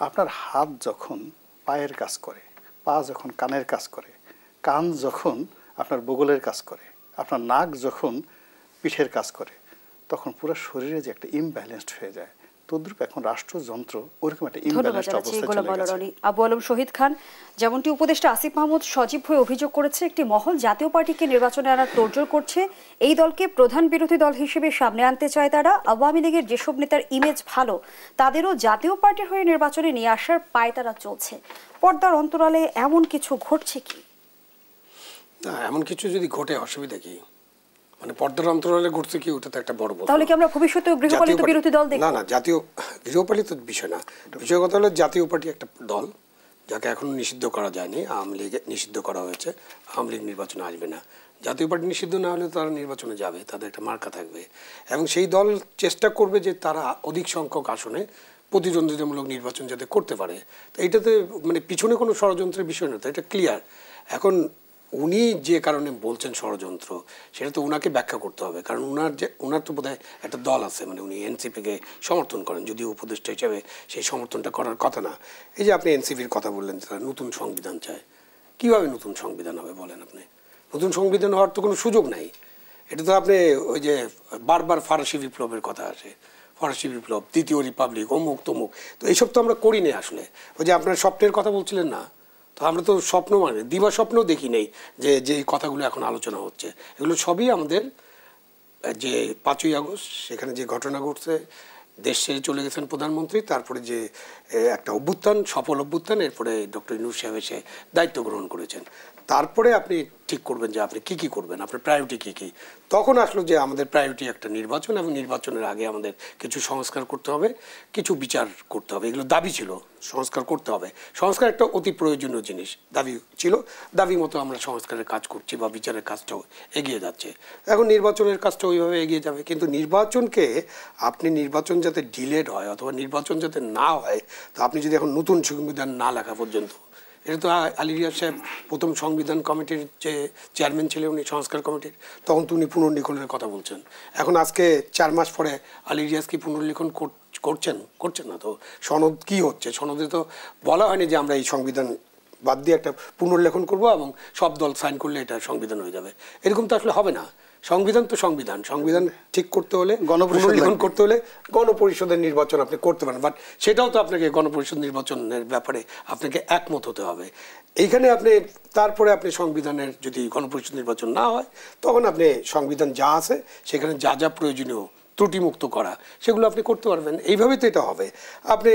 আপনার হাত যখন পায়ের কাজ করে, পা যখন কানের কাজ করে, কান যখন আপনার বগলের কাজ করে, আপনার নাক যখন পিঠের কাজ করে, তখন পুরো শরীরে যে একটা ইমব্যালেন্সড হয়ে যায়, তদ্রূপ এখন রাষ্ট্রযন্ত্র ওরকম একটা ইমব্যালেন্সড অবস্থায় চলে গেছে। আবু আলম শহীদ খান, যেমনটি উপদেষ্টা আসিফ মাহমুদ সজীব হয়ে অভিযোগ করেছে, একটি মহল জাতীয় পার্টিকে নির্বাচনে আনার তোড়জোড় করছে, এই দলকে প্রধান বিরোধী দল হিসেবে সামনে আনতে চায় তারা। আওয়ামী লীগের যেসব নেতার ইমেজ ভালো, তাদেরও জাতীয় পার্টির হয়ে নির্বাচনে নিয়ে আসার পায়তারা চলছে। পর্দার অন্তরালে এমন কিছু ঘটছে কি? না, এমন কিছু যদি ঘটে অসুবিধা কি? মানে পর্দার অন্তরালে ঘটছে কি, ওটা তো একটা বড় বড়। তাহলে কি আমরা ভবিষ্যতে গৃহপালিত বিরোধী দল দেখব? না না, জাতীয় গৃহপালিত বিষয় না, বিষয় কথা হলো জাতীয় পার্টি একটা দল, যাকে এখনো নিষিদ্ধ করা যায়নি। আওয়ামী লীগ নিষিদ্ধ করা হয়েছে, আওয়ামী লীগ নির্বাচনে আসবে না। জাতীয় পার্টি নিষিদ্ধ না হলে তারা নির্বাচনে যাবে, তাদের একটা মার্কা থাকবে, এবং সেই দল চেষ্টা করবে যে তারা অধিক সংখ্যক আসনে প্রতিদ্বন্দ্বিতামূলক নির্বাচন যাতে করতে পারে। তো এইটাতে মানে পিছনে কোনো ষড়যন্ত্রের বিষয় না, তো এটা ক্লিয়ার। এখন উনি যে কারণে বলছেন ষড়যন্ত্র, সেটা তো ওনাকে ব্যাখ্যা করতে হবে, কারণ ওনার তো বোধহয় একটা দল আছে, মানে উনি এনসিপিকে সমর্থন করেন, যদিও উপদেষ্টা হিসাবে সেই সমর্থনটা করার কথা না। এই যে আপনি এনসিপির কথা বললেন, তারা নতুন সংবিধান চায়, কীভাবে নতুন সংবিধান হবে বলেন আপনি? নতুন সংবিধান হওয়ার তো কোনো সুযোগ নাই। এটা তো আপনি ওই যে বারবার ফরাসি বিপ্লবের কথা আসে, ফরাসি বিপ্লব, দ্বিতীয় রিপাবলিক, অমুক তমুক, তো এইসব তো আমরা করিনি আসলে। ওই যে আপনার স্বপ্নের কথা বলছিলেন না, তো আমরা তো স্বপ্ন মানে দিবা স্বপ্নও দেখি নেই যে কথাগুলো এখন আলোচনা হচ্ছে, এগুলো সবই আমাদের যে 5ই আগস্ট সেখানে যে ঘটনা ঘটছে, দেশ ছেড়ে চলে গেছেন প্রধানমন্ত্রী, তারপরে যে একটা অভ্যুত্থান, সফল অভ্যুত্থান, এরপরে ডক্টর ইউনূস সাহেব এসে দায়িত্ব গ্রহণ করেছেন, তারপরে আপনি ঠিক করবেন যে আপনি কী করবেন, আপনার প্রায়োরিটি কী কী। তখন আসলো যে আমাদের প্রায়োরিটি একটা নির্বাচন, এবং নির্বাচনের আগে আমাদের কিছু সংস্কার করতে হবে, কিছু বিচার করতে হবে, এগুলো দাবি ছিল, সংস্কার করতে হবে। সংস্কার একটা অতি প্রয়োজনীয় জিনিস, দাবি ছিল, দাবি মতো আমরা সংস্কারের কাজ করছি বা বিচারের কাজটাও এগিয়ে যাচ্ছে। এখন নির্বাচনের কাজটা ওইভাবে এগিয়ে যাবে, কিন্তু নির্বাচনকে নির্বাচন যাতে ডিলেড হয় অথবা নির্বাচন যাতে না হয়, তো আপনি যদি এখন নতুন সংবিধান না লেখা পর্যন্ত, এটা তো আলী রিয়াজ সাহেব প্রথম সংবিধান কমিটির যে চেয়ারম্যান ছিলেন, উনি সংস্কার কমিটির, তখন তো উনি পুনর্লিখনের কথা বলছেন। এখন আজকে 4 মাস পরে আলী রিয়াজ কি পুনর্লিখন করছেন না? তো সনদ কি হচ্ছে? সনদে তো বলা হয়নি যে আমরা এই সংবিধান বাদ দিয়ে একটা পুনর্লেখন করবো এবং সব দল সাইন করলে এটা সংবিধান হয়ে যাবে, এরকম তো আসলে হবে না। সংবিধান তো সংবিধান, সংবিধান ঠিক করতে হলে, পুনর্লিখন করতে হলে গণপরিষদের নির্বাচন আপনি করতে পারেন, বাট সেটাও তো আপনাকে গণপরিষদ নির্বাচনের ব্যাপারে আপনাকে একমত হতে হবে। এইখানে তারপরে আপনি সংবিধানের যদি গণপরিষদ নির্বাচন না হয়, তখন আপনি সংবিধান যা আছে সেখানে যা যা প্রয়োজনীয় ত্রুটিমুক্ত করা, সেগুলো আপনি করতে পারবেন। এইভাবেই তো এটা হবে। আপনি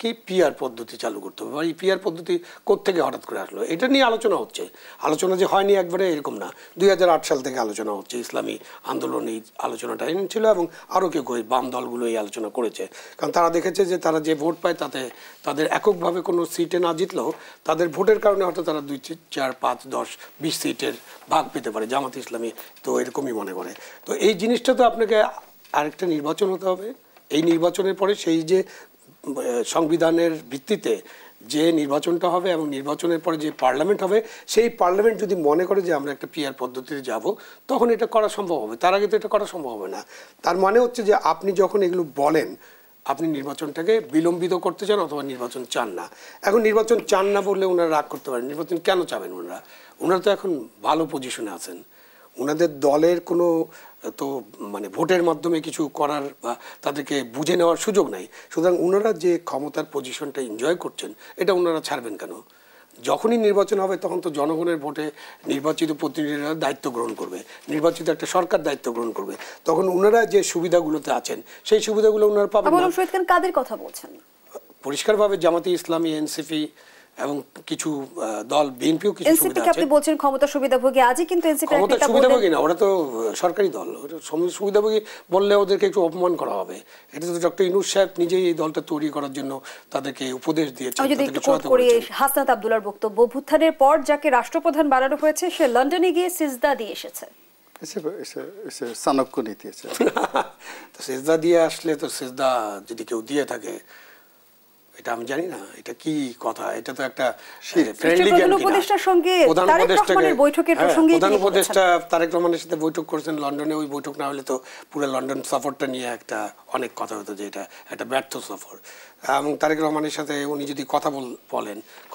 কি পিআর পদ্ধতি চালু করতে হবে, এই পিআর পদ্ধতি কোত্থেকে হঠাৎ করে আসলো, এটা নিয়ে আলোচনা হচ্ছে। আলোচনা যে হয়নি একবারে এরকম না, 2008 সাল থেকে আলোচনা হচ্ছে। ইসলামী আন্দোলন এই আলোচনাটা এনেছিল, এবং আরও কেউ বাম দলগুলো এই আলোচনা করেছে, কারণ তারা দেখেছে যে তারা যে ভোট পায় তাতে তাদের এককভাবে কোনো সিটে না জিতলেও তাদের ভোটের কারণে হয়তো তারা 2, 4, 5, 10, 20 সিটের ভাগ পেতে পারে। জামাত ইসলামী তো এরকমই মনে করে। তো এই জিনিসটা তো আপনাকে আরেকটা নির্বাচন হতে হবে। এই নির্বাচনের পরে সেই যে সংবিধানের ভিত্তিতে যে নির্বাচনটা হবে এবং নির্বাচনের পরে যে পার্লামেন্ট হবে, সেই পার্লামেন্ট যদি মনে করে যে আমরা একটা পিআর পদ্ধতিতে যাব, তখন এটা করা সম্ভব হবে। তার আগে তো এটা করা সম্ভব হবে না। তার মানে হচ্ছে যে আপনি যখন এগুলো বলেন, আপনি নির্বাচনটাকে বিলম্বিত করতে চান অথবা নির্বাচন চান না। এখন নির্বাচন চান না বললে ওনারা রাগ করতে পারেন, নির্বাচন কেন চাবেন ওনারা তো এখন ভালো পজিশনে আছেন, ওনাদের দলের কোনো তো মানে ভোটের মাধ্যমে কিছু করার বা তাদেরকে বুঝে নেওয়ার সুযোগ নাই। সুতরাং ওনারা যে ক্ষমতার পজিশনটা এনজয় করছেন এটা ওনারা ছাড়বেন কেন? যখনই নির্বাচন হবে তখন তো জনগণের ভোটে নির্বাচিত প্রতিনিধিরা দায়িত্ব গ্রহণ করবে, নির্বাচিত একটা সরকার দায়িত্ব গ্রহণ করবে, তখন ওনারা যে সুবিধাগুলোতে আছেন সেই সুবিধাগুলো ওনারা পাবেন না। শহীদ খান কাদের কথা বলছেন? পরিষ্কারভাবে জামাতে ইসলামী, এনসিপি এবং কিছু দল, বিএনপিও কিছু সুবিধা আছে। আপনি বলছেন ক্ষমতা সুবিধাভোগী, আজই কিন্তু এনসিপি ক্ষমতা সুবিধাভোগী না, ওরা তো সরকারি দল। সুবিধাভোগী বললে ওদেরকে একটু অপমান করা হবে। এটা তো ডক্টর ইউনূস সাহেব নিজেই এই দলটা তৈরি করার জন্য তাদেরকে উপদেশ দিয়েছেন। যদি একটু কোট করি হাসনাত আব্দুল্লাহর বক্তব্য, অভ্যুত্থানের পর যাকে রাষ্ট্রপ্রধান বানানো হয়েছে সে লন্ডনে গিয়ে সিজদা দিয়ে এসেছে। চাণক্য নীতি আছে। তো সিজদা দিয়ে আসলে তো সিজদা যদি কেউ দিয়ে থাকে এটা আমি জানি না এটা কি কথা, এটা তো একটা ফ্রেন্ডলি গেম। প্রধান উপদেষ্টা তারেক রহমানের সাথে বৈঠক করেছেন লন্ডনে, ওই বৈঠক না হলে তো পুরো লন্ডন সফরটা নিয়ে একটা অনেক কথা হতো যে এটা একটা ব্যর্থ সফর। এবং তারেক রহমানের সাথে উনি যদি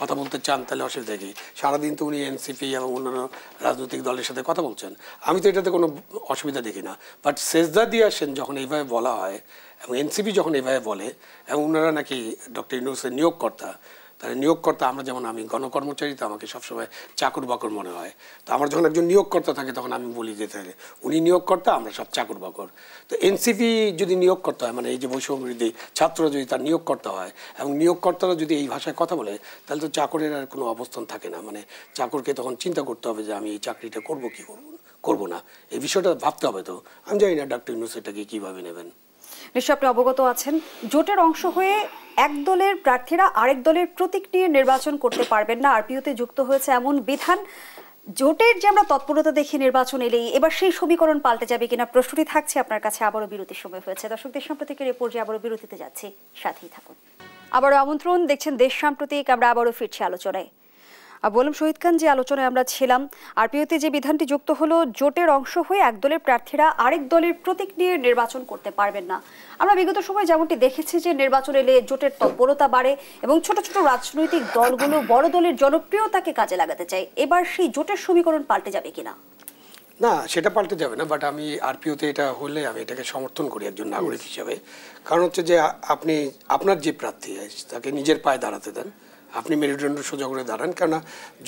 কথা বলতে চান তাহলে অসুবিধা কি? সারাদিন তো উনি এনসিপি এবং অন্যান্য রাজনৈতিক দলের সাথে কথা বলছেন, আমি তো এটাতে কোনো অসুবিধা দেখি না। বাট সেজদা দিয়ে আসেন যখন এইভাবে বলা হয় এবং এনসিপি যখন এইভাবে বলে, এবং ওনারা নাকি ডক্টর ইউনূসের নিয়োগকর্তা, তাহলে নিয়োগকর্তা আমরা যেমন, আমি গণকর্মচারী তো আমাকে সবসময় চাকর বাকর মনে হয়, তো আমার যখন একজন নিয়োগকর্তা থাকে তখন আমি বলি যে উনি নিয়োগকর্তা, আমরা সব চাকর বাকর। তো এনসিপি যদি নিয়োগকর্তা হয়, মানে এই যে বৈষম্য বিরোধী ছাত্র যদি তার নিয়োগকর্তা হয় এবং নিয়োগকর্তারা যদি এই ভাষায় কথা বলে, তাহলে তো চাকরের আর কোনো অবস্থান থাকে না। মানে চাকরকে তখন চিন্তা করতে হবে যে আমি এই চাকরিটা করবো কি করবো না, এই বিষয়টা ভাবতে হবে। তো আমি জানি না ডক্টর ইউনূস এটাকে কীভাবে নেবেন। নিশ্চয় আপনি অবগত আছেন, জোটের অংশ হয়ে এক দলের প্রার্থীরা আরেক দলের প্রতীক নিয়ে নির্বাচন করতে পারবেন না। আরপিওতে যুক্ত হয়েছে এমন বিধান, জোটের যে আমরা তৎপরতা দেখি নির্বাচন এলেই, এবার সেই সমীকরণ পাল্টে যাবে কিনা প্রশ্নটি থাকছে আপনার কাছে। আবারও বিরতির সময় হয়েছে। দর্শকদের সাম্প্রতিকের এই পর্যায়ে আবারও বিরতিতে যাচ্ছি, সাথেই থাকুন। আবারও আমন্ত্রণ, দেখছেন দেশ সাম্প্রতিক। আমরা আবারও ফিরছি আলোচনায়। বললাম শহীদ খান, যে আলোচনায় আমরা ছিলাম, আরপিওতে যে বিধানটি যুক্ত হলো, জোটের অংশ হয়ে এক দলের প্রার্থীরা আরেক দলের প্রতীক নিয়ে নির্বাচন করতে পারবেন না। আমরা বিগত সময় যেমনটি দেখেছি যে নির্বাচন এলে জোটের তৎপরতা বাড়ে এবং ছোট ছোট রাজনৈতিক দলগুলো বড় দলের জনপ্রিয়তাকে কাজে লাগাতে চায়। এবার সেই জোটের সমীকরণ পাল্টে যাবে কিনা? না, সেটা পাল্টে যাবে না। বাট আমি আরপিওতে এটা হলে আমি এটাকে সমর্থন করি একজন নাগরিক হিসাবে। কারণ হচ্ছে যে আপনি আপনার যে প্রার্থী তাকে নিজের পায়ে দাঁড়াতে দেন, আপনি মেরুদণ্ড সোজা করে দাঁড়ান। কেননা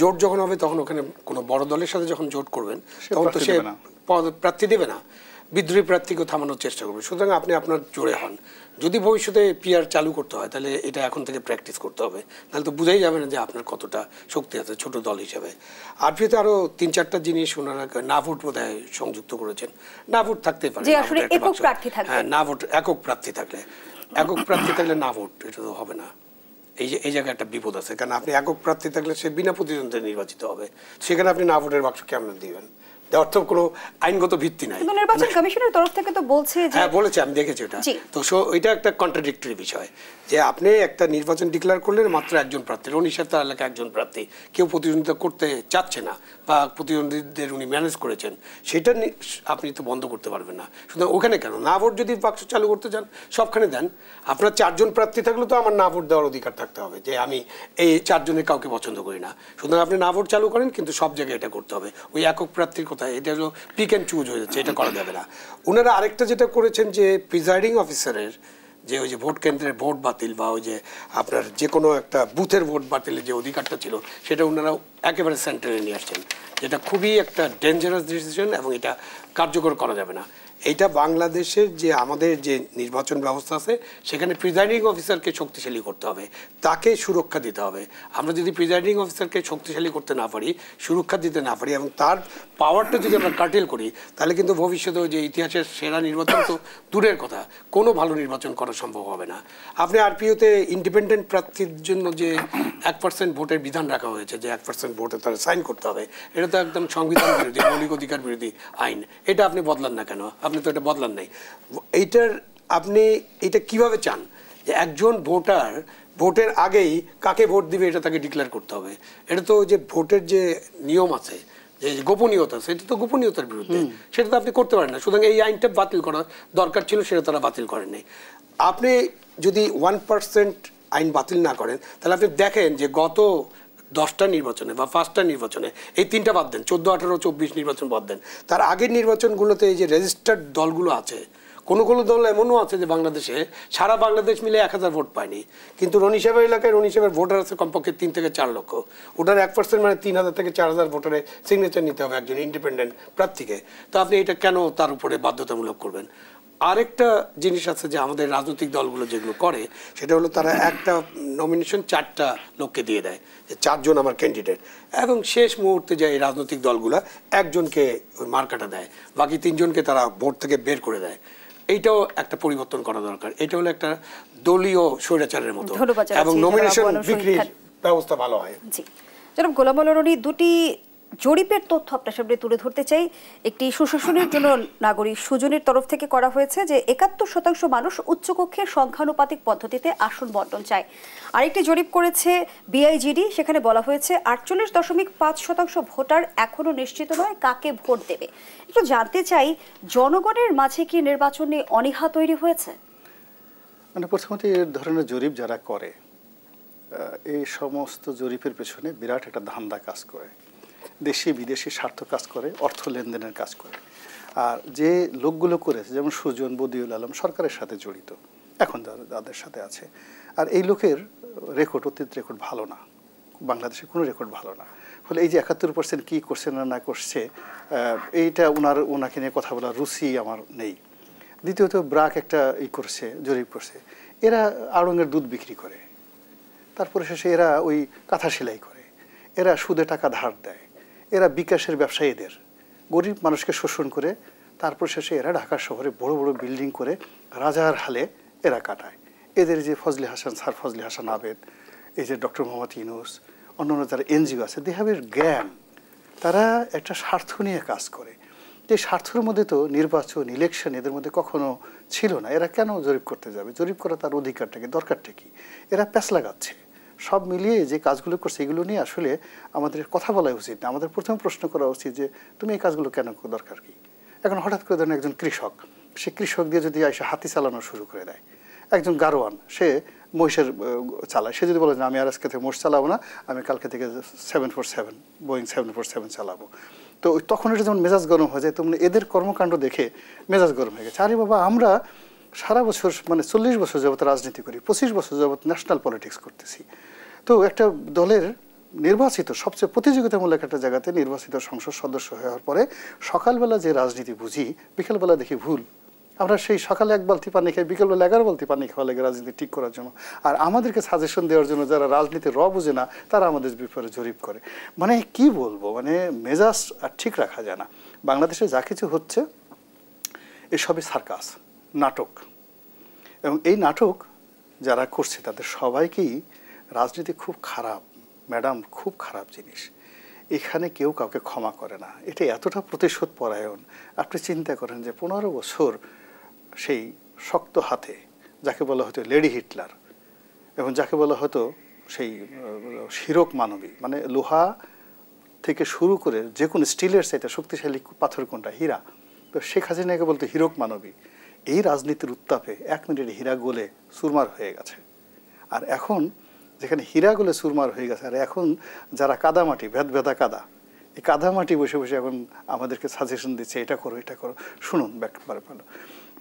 জোট যখন হবে তখন ওখানে কোনো বড় দলের সাথে যখন জোট করবেন তখন তো সে প্রার্থী দেবে না, বিদ্রোহী প্রার্থীকে থামানোর চেষ্টা করবে। সুতরাং আপনি আপনার জোরে হন। যদি ভবিষ্যতে পিআর চালু করতে হয় তাহলে এটা এখন থেকে প্র্যাকটিস করতে হবে, তাহলে তো বোঝাই যাবে না যে আপনার কতটা শক্তি আছে ছোট দল হিসেবে। আরপিওতে আরও ৩-৪টা জিনিস ওনারা না ভোট বোধহয় সংযুক্ত করেছেন। না ভোট থাকতেই পারে, হ্যাঁ, না ভোট একক প্রার্থী থাকলে না ভোট এটা তো হবে না। এই জায়গায় একটা বিপদ আছে, কারণ আপনি একক প্রার্থী থাকলে সে বিনা প্রতিদ্বন্দ্বিতায় নির্বাচিত হবে, সেখানে আপনি না ভোটের বাক্স কেমন দিবেন? অর্থ কোনো আইনগত ভিত্তি নাই। নির্বাচন কমিশনের তরফ থেকে তো বলছে, হ্যাঁ বলেছে, আমি দেখেছি ওটা। তো এটা একটা কন্ট্রাডিক্টরি বিষয় যে আপনি একটা নির্বাচন ডিক্লেয়ার করলেন মাত্র একজন প্রার্থী, উনি সাথে এলাকা একজন প্রার্থী, কেউ প্রতিদ্বন্দ্বিতা করতে চাচ্ছে না বা প্রতিদ্বন্দ্বীদের উনি ম্যানেজ করেছেন, সেটা আপনি তো বন্ধ করতে পারবেন না। সুতরাং ওখানে কেন না ভোট যদি বাক্স চালু করতে চান সবখানে দেন। আপনার 4জন প্রার্থী থাকলে তো আমার না ভোট দেওয়ার অধিকার থাকতে হবে, যে আমি এই 4জনের কাউকে পছন্দ করি না। সুতরাং আপনি না ভোট চালু করেন, কিন্তু সব জায়গায় এটা করতে হবে। ওই একক প্রার্থীর কথা, এটা হলো পিক অ্যান্ড চুজ হয়ে যাচ্ছে, এটা করা যাবে না। ওনারা আরেকটা যেটা করেছেন যে প্রিজাইডিং অফিসারের যে ওই যে ভোট কেন্দ্রের ভোট বাতিল বা ওই যে আপনার যে কোনো একটা বুথের ভোট বাতিলের যে অধিকারটা ছিল সেটা ওনারা একেবারে সেন্টারে নিয়ে আসছেন, যেটা খুবই একটা ডেঞ্জারাস ডিসিশন এবং এটা কার্যকর করা যাবে না। এইটা বাংলাদেশের যে আমাদের যে নির্বাচন ব্যবস্থা আছে সেখানে প্রিজাইডিং অফিসারকে শক্তিশালী করতে হবে, তাকে সুরক্ষা দিতে হবে। আমরা যদি প্রিজাইডিং অফিসারকে শক্তিশালী করতে না পারি, সুরক্ষা দিতে না পারি এবং তার পাওয়ারটা যদি আমরা কার্টেল করি, তাহলে কিন্তু ভবিষ্যতেও যে ইতিহাসের সেরা নির্বাচন তো দূরের কথা, কোনো ভালো নির্বাচন করা সম্ভব হবে না। আপনি আরপিওতে ইন্ডিপেন্ডেন্ট প্রার্থীর জন্য যে 1% ভোটের বিধান রাখা হয়েছে, যে 1% ভোটে তারা সাইন করতে হবে, এটা তো একদম সংবিধান বিরোধী, মৌলিক অধিকার বিরোধী আইন। এটা আপনি বদলান না কেন? আপনি তো এটা বদলান নাই। আপনি এটা কিভাবে চান যে একজন ভোটার ভোটের আগেই কাকে ভোট দিবে এটা তাকে ডিক্লেয়ার করতে হবে? এটা তো যে ভোটের যে নিয়ম আছে, যে গোপনীয়তা, সেটা তো গোপনীয়তার বিরুদ্ধে, সেটা তো আপনি করতে পারেন না। সুতরাং এই আইনটা বাতিল করা দরকার ছিল, সেটা তারা বাতিল করেননি। আপনি যদি 1% আইন বাতিল না করেন, তাহলে আপনি দেখেন যে গত 10টা নির্বাচনে বা 5টা নির্বাচনে, এই 3টা বাদ দেন, 14, 18, 24 নির্বাচন বাদ দেন, তার আগের নির্বাচনগুলোতে এই যে রেজিস্টার্ড দলগুলো আছে, কোনো দল এমনও আছে যে বাংলাদেশে সারা বাংলাদেশ মিলে 1000 ভোট পায়নি, কিন্তু রনি সাহেবের এলাকায় রনি সাহেবের ভোটার আছে কমপক্ষে 3 থেকে 4 লক্ষ। ওটার 1% মানে 3000 থেকে 4000 ভোটারের সিগনেচার নিতে হবে একজন ইন্ডিপেন্ডেন্ট প্রার্থীকে। তো আপনি এটা কেন তার উপরে বাধ্যতামূলক করবেন? আরেকটা জিনিস আছে যে আমাদের রাজনৈতিক দলগুলো যেগুলো করে, সেটা হলো তারা একটা নমিনেশন 4টা লোককে দিয়ে দেয়, যে 4 জন আমার ক্যান্ডিডেট, এবং শেষ মুহূর্তে যে এই রাজনৈতিক দলগুলো একজনকে ওই মার্কাটা দেয়, বাকি 3 জনকে তারা ভোট থেকে বের করে দেয়। এইটাও একটা পরিবর্তন করা দরকার। এটা হলো একটা দলীয় স্বৈরাচারের মতো, এবং নমিনেশন বিক্রির ব্যবস্থা ভালো হয়। জি, জনাব গোলাম মোল্লা রনি, দুটি জরিপের তথ্য আপনার সামনে তুলে ধরতে চাই। একটি সুশাসনের জন্য নাগরিক সুজনের তরফ থেকে করা হয়েছে যে 71% মানুষ উচ্চকক্ষের সংখ্যানুপাতিক পদ্ধতিতে আসন বন্টন চায়। আরেকটি জরিপ করেছে বিআইজিডি, সেখানে বলা হয়েছে 48.5% ভোটার এখনো নিশ্চিত নয় কাকে ভোট দেবে। একটু জানতে চাই, জনগণের মাঝে কি নির্বাচন নিয়ে অনীহা তৈরি হয়েছে? মানে প্রথমত এই ধরনের জরিপ যারা করে, এই সমস্ত জরিপের পেছনে বিরাট একটা ধান্দা কাজ করে, দেশি বিদেশি স্বার্থ কাজ করে, অর্থ লেনদেনের কাজ করে। আর যে লোকগুলো করেছে, যেমন সুজন, বদিউল আলম, সরকারের সাথে জড়িত, এখন যাদের সাথে আছে, আর এই লোকের রেকর্ড, অতীত রেকর্ড ভালো না, বাংলাদেশে কোনো রেকর্ড ভালো না। ফলে এই যে 71% কী করছে না করছে, এইটা ওনাকে নিয়ে কথা বলার রুচি আমার নেই। দ্বিতীয়ত ব্রাক একটা করছে, জরিপ করছে, এরা আড়ঙের দুধ বিক্রি করে, তারপরে শেষে এরা ওই কাঁথা সেলাই করে, এরা সুদে টাকা ধার দেয়, এরা বিকাশের ব্যবসায়ীদের গরিব মানুষকে শোষণ করে, তারপর শেষে এরা ঢাকা শহরে বড় বড় বিল্ডিং করে রাজার হালে এরা কাটায়। এদের যে ফজলি হাসান, স্যার ফজলি হাসান আবেদ, এই যে ডক্টর মোহাম্মদ ইউনূস, অন্যান্য যারা এনজিও আছে, দে হ্যাভ এ জ্ঞান, তারা একটা স্বার্থ নিয়ে কাজ করে। এই স্বার্থের মধ্যে তো নির্বাচন, ইলেকশন এদের মধ্যে কখনো ছিল না। এরা কেন জরিপ করতে যাবে? জরিপ করা তার অধিকারটাকে, দরকারটা কি? এরা প্যাঁচ লাগাচ্ছে। সব মিলিয়ে যে কাজগুলো করছে, এগুলো নিয়ে আসলে আমাদের কথা বলা উচিত না। আমাদের প্রথম প্রশ্ন করা উচিত যে তুমি এই কাজগুলো কেন, দরকার কি? এখন হঠাৎ করে ধরেন একজন কৃষক, সে কৃষক দিয়ে যদি এসে হাতি চালানো শুরু করে দেয়, একজন গারোয়ান, সে মহিষের চালায়, সে যদি বলে যে আমি আর আজকে থেকে মোষ চালাবো না, আমি কালকে থেকে 747 বোয়িং 747 চালাবো, তো তখন এটা যেমন মেজাজ গরম হয়ে যায়, তেমনি এদের কর্মকাণ্ড দেখে মেজাজ গরম হয়ে গেছে। আরে বাবা, আমরা সারা বছর মানে 40 বছর যাবত রাজনীতি করি, 25 বছর যাবত ন্যাশনাল পলিটিক্স করতেছি, তো একটা দলের নির্বাচিত সবচেয়ে প্রতিযোগিতামূলক একটা জায়গাতে নির্বাচিত সংসদ সদস্য হওয়ার পরে সকালবেলা যে রাজনীতি বুঝি, বিকেলবেলা দেখি ভুল। আমরা সেই সকালে 1 বালতি পানি খাই, বিকেলবেলা 11 বালতি পানি খাওয়া লাগে রাজনীতি ঠিক করার জন্য। আর আমাদেরকে সাজেশন দেওয়ার জন্য যারা রাজনীতির বুঝে না, তারা আমাদের ব্যাপারে জরিপ করে। মানে কি বলবো, মানে মেজাজ আর ঠিক রাখা যায় না। বাংলাদেশে যা কিছু হচ্ছে এসবই সার্কাস, নাটক, এবং এই নাটক যারা করছে তাদের সবাইকেই রাজনীতি খুব খারাপ ম্যাডাম, খুব খারাপ জিনিস। এখানে কেউ কাউকে ক্ষমা করে না। এটা এতটা প্রতিশোধ পরায়ণ। আপনি চিন্তা করেন যে 15 বছর সেই শক্ত হাতে, যাকে বলা হতো লেডি হিটলার, এবং যাকে বলা হতো সেই হীরক মানবী, মানে লোহা থেকে শুরু করে যে কোনো স্টিলের চাইতে শক্তিশালী পাথর কোনটা? হীরা। তো শেখ হাসিনাকে বলতো হীরক মানবী। এই রাজনীতির উত্তাপে 1 মিনিটে হীরা গলে চুরমার হয়ে গেছে। আর এখন যেখানে হীরা গলে চুরমার হয়ে গেছে, আর এখন যারা কাদামাটি, ভেদা কাদা, এই কাদামাটি বসে বসে এখন আমাদেরকে সাজেশন দিচ্ছে, এটা করো, এটা করো। শুনুন, ব্যাপারে ভালো,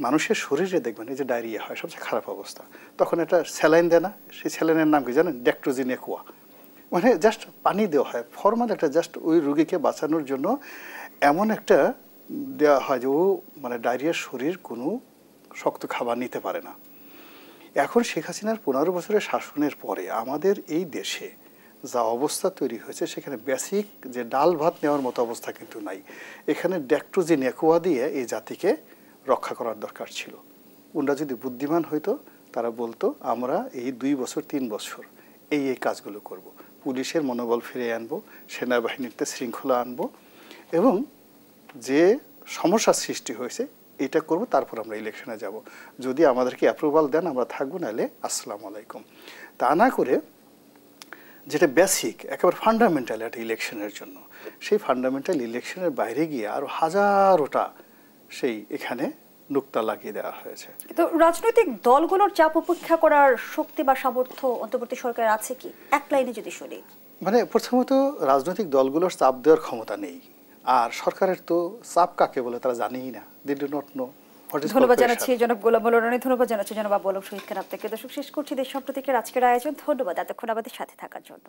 মানুষের শরীরে দেখবেন এই যে ডায়রিয়া হয়, সবচেয়ে খারাপ অবস্থা, তখন একটা স্যালাইন দেয় না? সেই স্যালাইনের নাম কি জানেন? ডেক্টোজিন একুয়া। মানে জাস্ট পানি দেওয়া হয়, ফর্মাল একটা, জাস্ট ওই রুগীকে বাঁচানোর জন্য এমন একটা দেওয়া হয় যে ও মানে ডায়রিয়ার শরীর কোনো শক্ত খাবার নিতে পারে না। এখন শেখ হাসিনার 15 বছরের শাসনের পরে আমাদের এই দেশে যা অবস্থা তৈরি হয়েছে, সেখানে বেসিক যে ডাল ভাত নেওয়ার মতো অবস্থা কিন্তু নাই। এখানে ডেক্টোজিন একুয়া দিয়ে এই জাতিকে রক্ষা করার দরকার ছিল। ওনারা যদি বুদ্ধিমান হইতো, তারা বলতো আমরা এই 2 বছর 3 বছর এই কাজগুলো করব। পুলিশের মনোবল ফিরে আনবো, সেনাবাহিনীতে শৃঙ্খলা আনবো, এবং যে সমস্যার সৃষ্টি হয়েছে এটা করব, তারপর আমরা ইলেকশনে যাব। যদি আমাদেরকে অ্যাপ্রুভাল দেন আমরা থাকবো, নাহলে আসসালামু আলাইকুম। তা না করে যেটা বেসিক একেবারে ফান্ডামেন্টাল একটা ইলেকশনের জন্য, সেই ফান্ডামেন্টাল ইলেকশনের বাইরে গিয়ে আরো হাজারোটা সেই এখানে নুক্তা লাগিয়ে দেওয়া হয়েছে। তো রাজনৈতিক দলগুলোর চাপ উপেক্ষা করার শক্তি বা সামর্থ্য অন্তর্বর্তী সরকারের আছে কি, এক লাইনে যদি শুনি? মানে প্রথমত রাজনৈতিক দলগুলোর চাপ দেওয়ার ক্ষমতা নেই, আর সরকারের তো চাপ কাকে বলে তারা জানেই না, দে ডু নট নো। ধন্যবাদ জানাচ্ছি জনাব গোলাম মোল্লা রনি, ধন্যবাদ জানাচ্ছি জনাব আবু আলম শহীদ খান আপনাকে। দর্শক শেষ করছি দেশ সাম্প্রতিকের আজকের আয়োজন। ধন্যবাদ এতক্ষণ আমাদের সাথে থাকার জন্য।